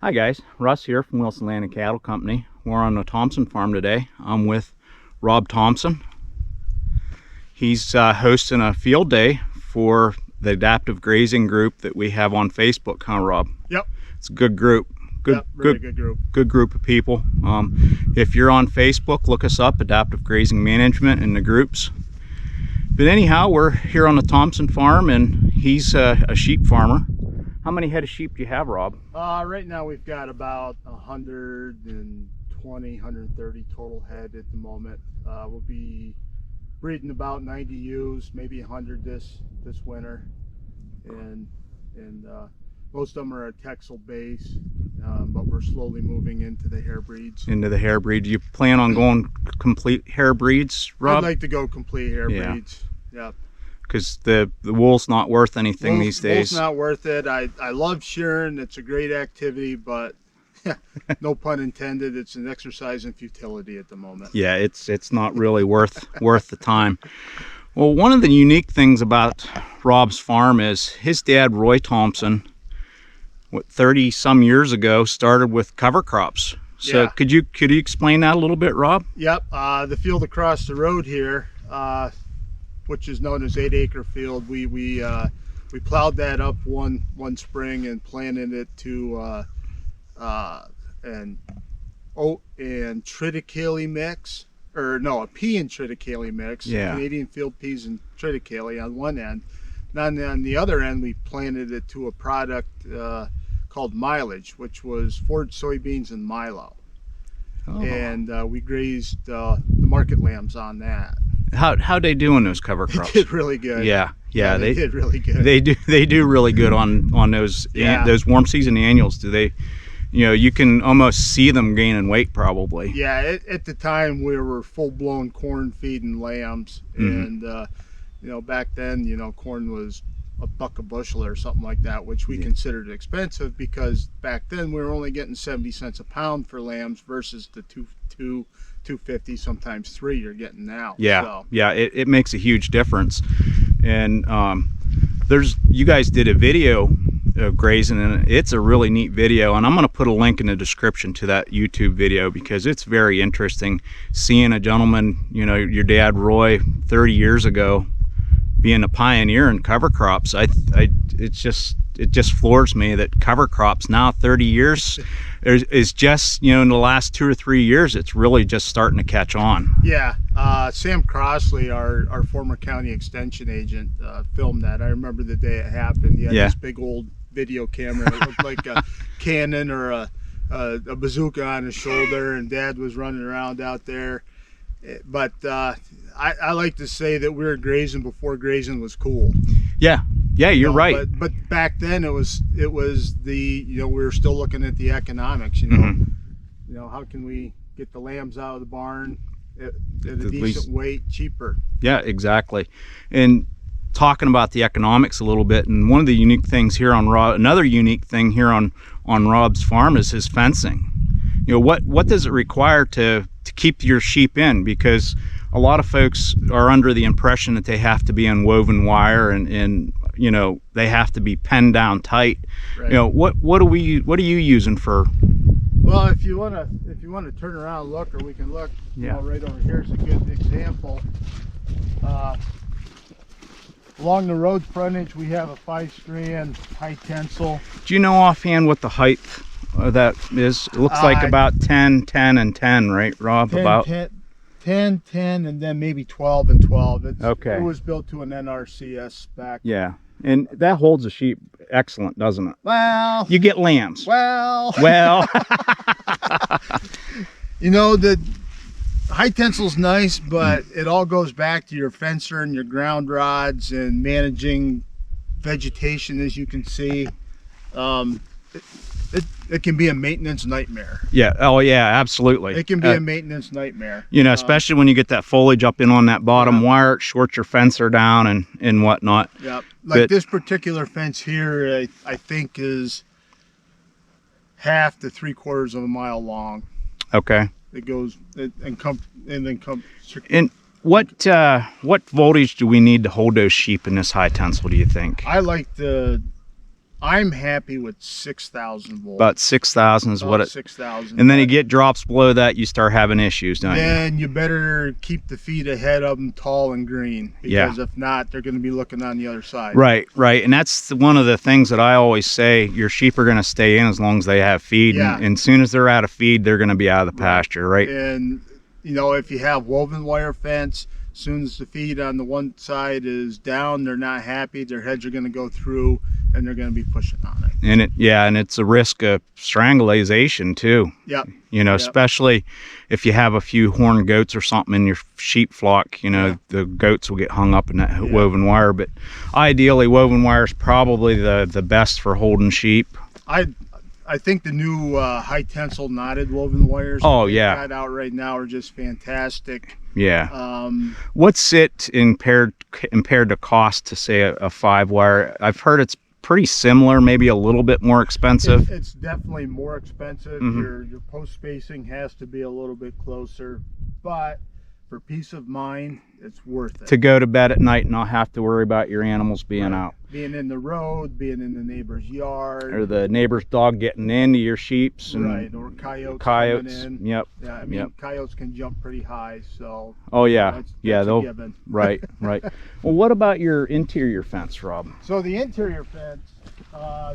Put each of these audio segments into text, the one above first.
Hi guys, Russ here from Wilson Land and Cattle Company. We're on the Thompson farm today. I'm with Rob Thompson. He's hosting a field day for the adaptive grazing group that we have on Facebook, huh, Rob? Yep. It's a good group. Good group. Good group of people. If you're on Facebook, look us up, Adaptive Grazing Management, in the groups. But anyhow, we're here on the Thompson farm, and he's a sheep farmer. How many head of sheep do you have, Rob? Right now we've got about 120, 130 total head at the moment. We'll be breeding about 90 ewes, maybe 100 this winter, and most of them are a Texel base, but we're slowly moving into the hair breeds. Into the hair breed. Do you plan on going complete hair breeds, Rob? I'd like to go complete hair breeds. Yeah. Because the wool's not worth anything these days. Wool's not worth it. I love shearing. It's a great activity, but no pun intended, it's an exercise in futility at the moment. Yeah, it's not really worth the time. Well, one of the unique things about Rob's farm is his dad, Roy Thompson, 30 some years ago, started with cover crops. So could you explain that a little bit, Rob? Yep. The field across the road here, which is known as 8 acre field, we plowed that up one spring and planted it to an oat and triticale mix, or no, a pea and triticale mix. Yeah. Canadian field peas and triticale on one end. And then on the other end, we planted it to a product called Mileage, which was forage soybeans and milo. Oh. And we grazed the market lambs on that. How'd they do in those cover crops? They did really good. Yeah, they did really good. They do really good on those those warm season annuals. Do they? You know, you can almost see them gaining weight probably. Yeah, at the time we were full blown corn feeding lambs, and you know, back then, you know, corn was $1 a bushel or something like that, which we considered expensive because back then we were only getting 70 cents a pound for lambs versus the $2.50, sometimes $3 you're getting now. It makes a huge difference. And you guys did a video of grazing, and it's a really neat video, and I'm going to put a link in the description to that YouTube video because it's very interesting seeing a gentleman, you know, your dad Roy 30 years ago being a pioneer in cover crops. It just floors me that cover crops now 30 years is just, you know, in the last 2 or 3 years, it's really just starting to catch on. Yeah. Sam Crossley, our former county extension agent, filmed that. I remember the day it happened. He had this big old video camera that looked like a cannon or a bazooka on his shoulder, and Dad was running around out there. But I like to say that we were grazing before grazing was cool. Yeah, you're right. But back then it was the, you know, we were still looking at the economics. You know, you know, how can we get the lambs out of the barn at a decent weight, cheaper? Yeah, exactly. And talking about the economics a little bit, and one of the unique things here on another unique thing here on Rob's farm is his fencing. You know, what does it require to keep your sheep in? Because a lot of folks are under the impression that they have to be on woven wire and you know, they have to be penned down tight. Right. You know, what are you using for? Well, if you want to turn around and look, or we can look. You know, right over here is a good example. Along the road frontage, we have a 5-strand high tensile. Do you know offhand what the height of that is? It looks like about 10, 10, and 10, right, Rob? 10, 10, and then maybe 12 and 12. Okay. It was built to an NRCS spec. Yeah, and that holds a sheep excellent, doesn't it? Well, you get lambs. Well. You know, the high tensile's nice, but it all goes back to your fencer and your ground rods and managing vegetation, as you can see. It can be a maintenance nightmare. Yeah. Oh yeah, absolutely. It can be a maintenance nightmare. You know, especially when you get that foliage up in on that bottom wire, it shorts your fencer down and whatnot. Yeah. Like this particular fence here, I think is 1/2 to 3/4 of a mile long. Okay. It goes and then comes. And what voltage do we need to hold those sheep in this high tensile, do you think? I like I'm happy with 6,000 volts. About 6,000 is what it. 6,000. And then you get drops below that, you start having issues, don't you? Then you better keep the feet ahead of them, tall and green, because if not, they're going to be looking on the other side. Right, right. And that's one of the things that I always say: your sheep are going to stay in as long as they have feed. Yeah. And as soon as they're out of feed, they're going to be out of the pasture, right? And you know, if you have woven wire fence, as soon as the feed on the one side is down, they're not happy. Their heads are going to go through, and they're going to be pushing on it. And and it's a risk of strangulation too. Yep. You know, especially if you have a few horned goats or something in your sheep flock. You know, the goats will get hung up in that woven wire. But ideally, woven wire is probably the best for holding sheep. I think the new high tensile knotted woven wires got out right now are just fantastic. Yeah. What's it compared to cost to say a 5-wire? I've heard it's pretty similar, maybe a little bit more expensive. It's definitely more expensive. Your post spacing has to be a little bit closer, but for peace of mind, it's worth it. To go to bed at night and not have to worry about your animals being out. Being in the road, being in the neighbor's yard. Or the neighbor's dog getting into your sheeps. And or coyotes coming in. Yep. Yeah, I mean, coyotes can jump pretty high, so. Oh yeah, that's a given. Right, right. Well, what about your interior fence, Rob? So the interior fence,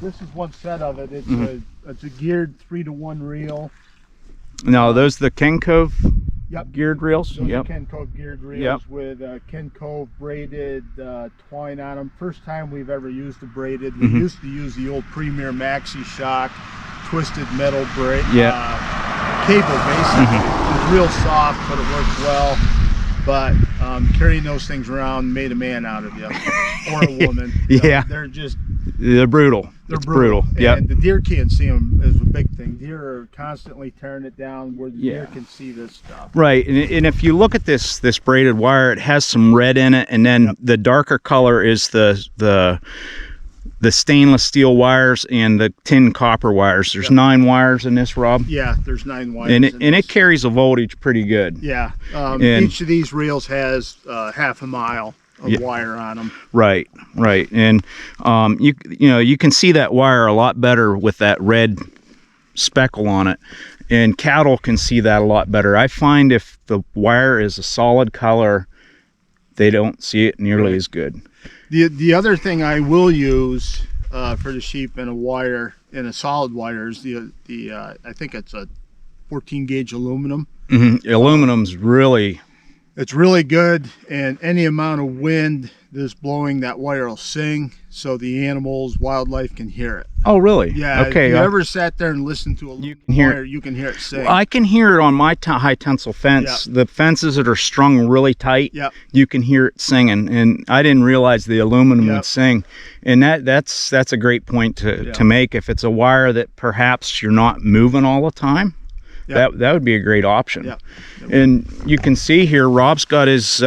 this is one set of it. It's a geared 3-to-1 reel. No, those the Ken Cove geared reels? Those are Ken Cove geared reels with Ken Cove braided twine on them. First time we've ever used a braided. We used to use the old Premier Maxi Shock twisted metal braid cable basically. It was real soft, but it worked well. But carrying those things around made a man out of you, or a woman. They're brutal. They're brutal. Yeah. And the deer can't see them is a big thing. Deer are constantly tearing it down where the deer can see this stuff. Right. And if you look at this braided wire, it has some red in it, and then the darker color is the stainless steel wires and the tin copper wires. There's 9 wires in this, Rob. Yeah, there's 9 wires. And it carries a voltage pretty good. Yeah. Each of these reels has half a mile of wire on them. Right, right. And you can see that wire a lot better with that red speckle on it. And cattle can see that a lot better. I find if the wire is a solid color, they don't see it nearly as good. The other thing I will use for the sheep in a solid wire is I think it's a 14 gauge aluminum. Aluminum's really good, and any amount of wind that's blowing that wire will sing, so the animals, wildlife can hear it. Oh really? Yeah. Okay. If you ever sat there and listened to a wire, you can hear it sing. Well, I can hear it on my high tensile fence. The fences that are strung really tight, you can hear it singing, and I didn't realize the aluminum would sing. And that's a great point to make. If it's a wire that perhaps you're not moving all the time, that would be a great option. And you can see here, Rob's got his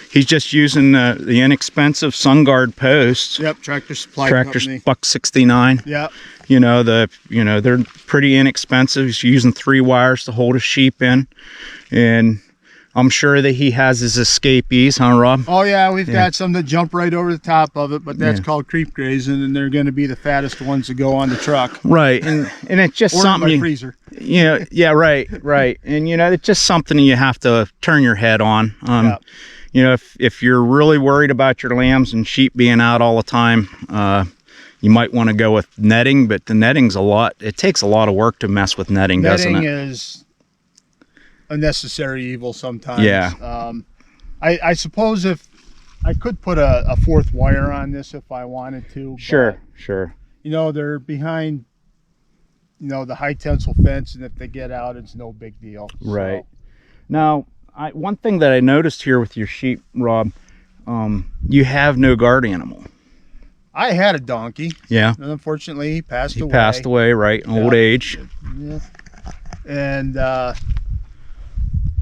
he's just using the inexpensive SunGuard posts. Tractor Supply Company. $169. They're pretty inexpensive. He's using 3 wires to hold a sheep in, and I'm sure that he has his escapees, huh, Rob? Oh yeah, we've got some that jump right over the top of it, but that's called creep grazing, and they're going to be the fattest ones to go on the truck. Right, and it's just or something. In my freezer. Right. And it's just something you have to turn your head on. If you're really worried about your lambs and sheep being out all the time, you might want to go with netting, but the netting's it takes a lot of work to mess with netting, doesn't it? Netting is a necessary evil sometimes. I suppose if I could put a 4th wire on this if I wanted to. Sure. They're behind the high tensile fence, and if they get out, it's no big deal. Right. Now, one thing that I noticed here with your sheep, Rob, you have no guard animal. I had a donkey. Yeah. And unfortunately, he passed away. He passed away, right, in old age. Yeah. And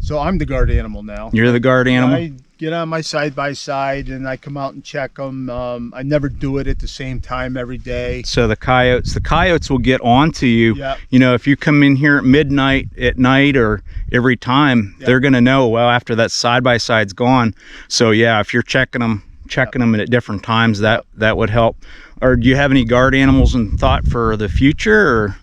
so I'm the guard animal now. You're the guard animal? I get on my side-by-side, and I come out and check them. I never do it at the same time every day. So the coyotes will get onto you. If you come in here at midnight, at night, or every time, they're going to know, well, after that side-by-side's gone. So yeah, if you're checking them checking them at different times, that would help. Or do you have any guard animals in thought for the future, or?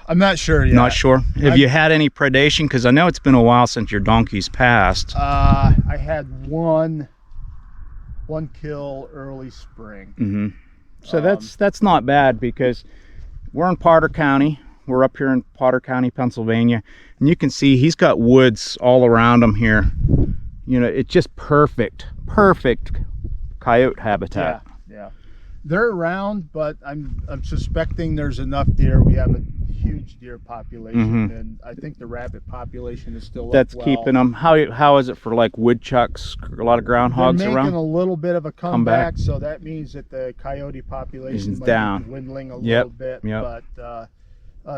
I'm not sure yet. Not sure. Have you had any predation? Because I know it's been a while since your donkeys passed. I had one kill early spring. Mm-hmm. So that's not bad, because we're in Potter County. We're up here in Potter County, Pennsylvania, and you can see he's got woods all around him here. You know, it's just perfect coyote habitat. Yeah. They're around, but I'm suspecting there's enough deer. We have a huge deer population, and I think the rabbit population is still that's up well. Keeping them. How is it for like woodchucks? A lot of groundhogs They're around. making a little bit of a comeback, so that means that the coyote population is might down, be dwindling a little bit. Yep. But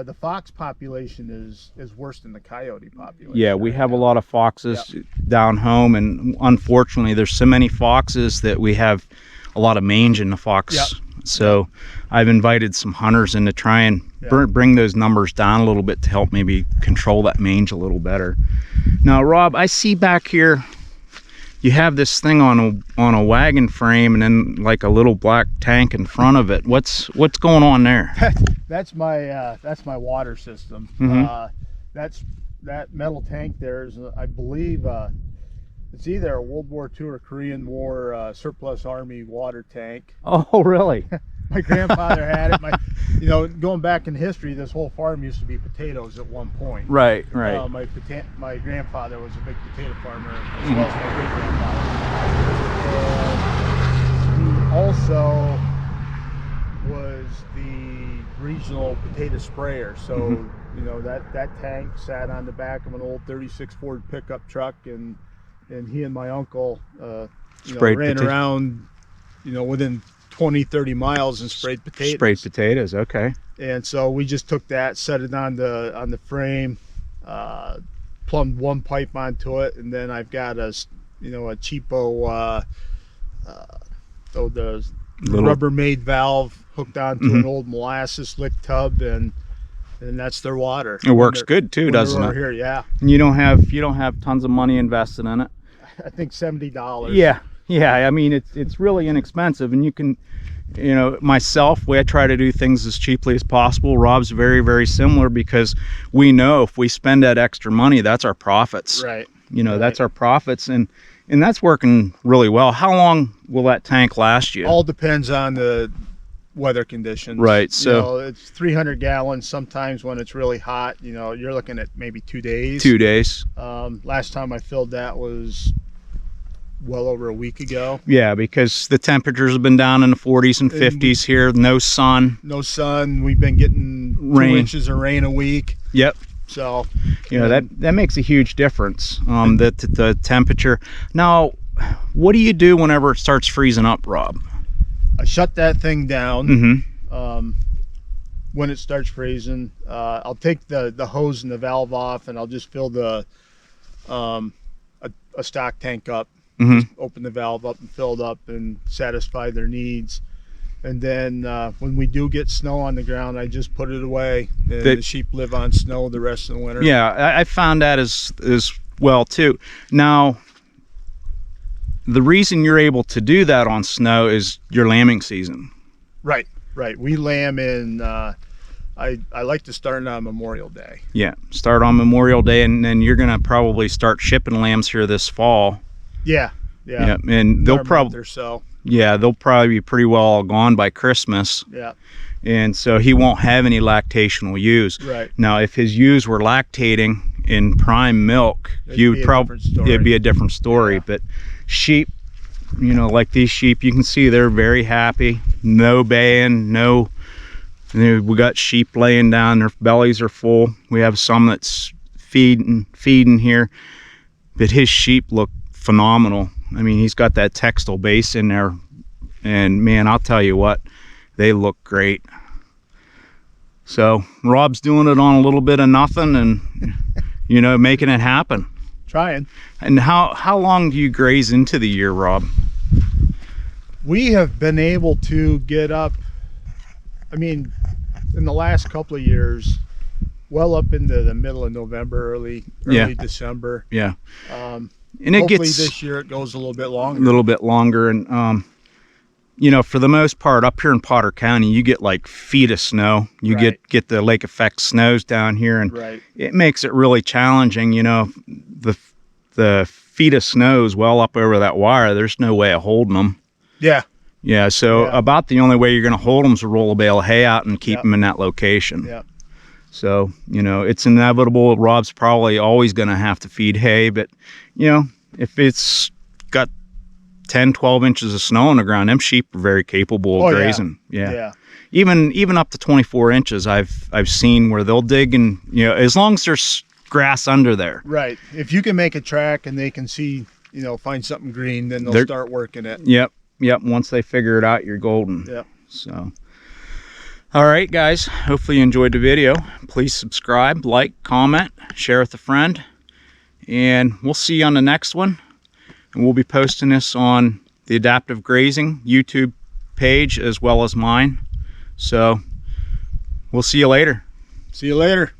the fox population is worse than the coyote population. Yeah, we have a lot of foxes down home, and unfortunately there's so many foxes that we have a lot of mange in the fox. So I've invited some hunters in to try and bring those numbers down a little bit to help maybe control that mange a little better. Now, Rob, I see back here you have this thing on a wagon frame, and then like a little black tank in front of it. What's going on there? That's my water system. That metal tank there is, I believe, it's either a World War II or Korean War surplus army water tank. Oh, really? My grandfather had it. Going back in history, this whole farm used to be potatoes at one point. Right. My grandfather was a big potato farmer, as well as my great grandfather. And he also was the regional potato sprayer. So that tank sat on the back of an old 36 Ford pickup truck, and he and my uncle ran around within 20-30 miles and sprayed potatoes. Okay. And so we just took that, set it on the frame, plumbed one pipe onto it, and then I've got a cheapo the Rubbermaid valve hooked onto an old molasses lick tub, and that's their water. It works good too, doesn't it? Here, yeah. And you don't have tons of money invested in it. I think $70. Yeah. I mean, it's really inexpensive, and you can, myself, I try to do things as cheaply as possible. Rob's very, very similar, because we know if we spend that extra money, that's our profits. Right. That's our profits, and that's working really well. How long will that tank last you? All depends on the weather conditions. Right. So it's 300 gallons. Sometimes when it's really hot, you're looking at maybe 2 days. 2 days. Last time I filled that was well over a week ago. Yeah, because the temperatures have been down in the 40s and 50s here. No sun. We've been getting rain. 2 inches of rain a week. Yep. So that makes a huge difference. The temperature. Now, what do you do whenever it starts freezing up, Rob? I shut that thing down. When it starts freezing, I'll take the hose and the valve off, and I'll just fill a stock tank up. Just open the valve up and fill it up and satisfy their needs. And then when we do get snow on the ground, I just put it away, and the sheep live on snow the rest of the winter. Yeah, I found that as well too. Now, the reason you're able to do that on snow is your lambing season. Right. We lamb in, I like to start on Memorial Day. Yeah, start on Memorial Day, and then you're going to probably start shipping lambs here this fall. Yeah. And they'll probably they'll probably be pretty well all gone by Christmas. Yeah. And so he won't have any lactational ewes. Right. Now, if his ewes were lactating in prime milk, it'd be a different story. Yeah. But sheep, like these sheep, you can see they're very happy. No baying, we got sheep laying down, their bellies are full. We have some that's feeding here, but his sheep look phenomenal. I mean, he's got that textile base in there, and man, I'll tell you what, they look great. So Rob's doing it on a little bit of nothing, and making it happen. Trying. And how long do you graze into the year, Rob? We have been able to get up, in the last couple of years, well up into the middle of November, early December. Yeah. And it hopefully gets this year it goes a little bit a longer. little bit longer. And you know, for the most part, up here in Potter County, you get like feet of snow. You Right. get the lake effect snows down here, and Right. it makes it really challenging. You know, the feet of snows well up over that wire. There's no way of holding them. Yeah. Yeah, so Yeah. about the only way you're going to hold them is to roll a bale of hay out and keep Yep. them in that location. Yeah. So, you know, it's inevitable. Rob's probably always going to have to feed hay, but, you know, if it's got 10, 12 inches of snow on the ground, them sheep are very capable of grazing. Yeah. Yeah. Even up to 24 inches, I've seen where they'll dig, and, you know, as long as there's grass under there. Right. If you can make a track and they can see, you know, find something green, then they'll start working it. Yep. Once they figure it out, you're golden. Yep. So, all right, guys. Hopefully you enjoyed the video. Please subscribe, like, comment, share with a friend, and we'll see you on the next one. And we'll be posting this on the Adaptive Grazing YouTube page as well as mine. So, we'll see you later. See you later.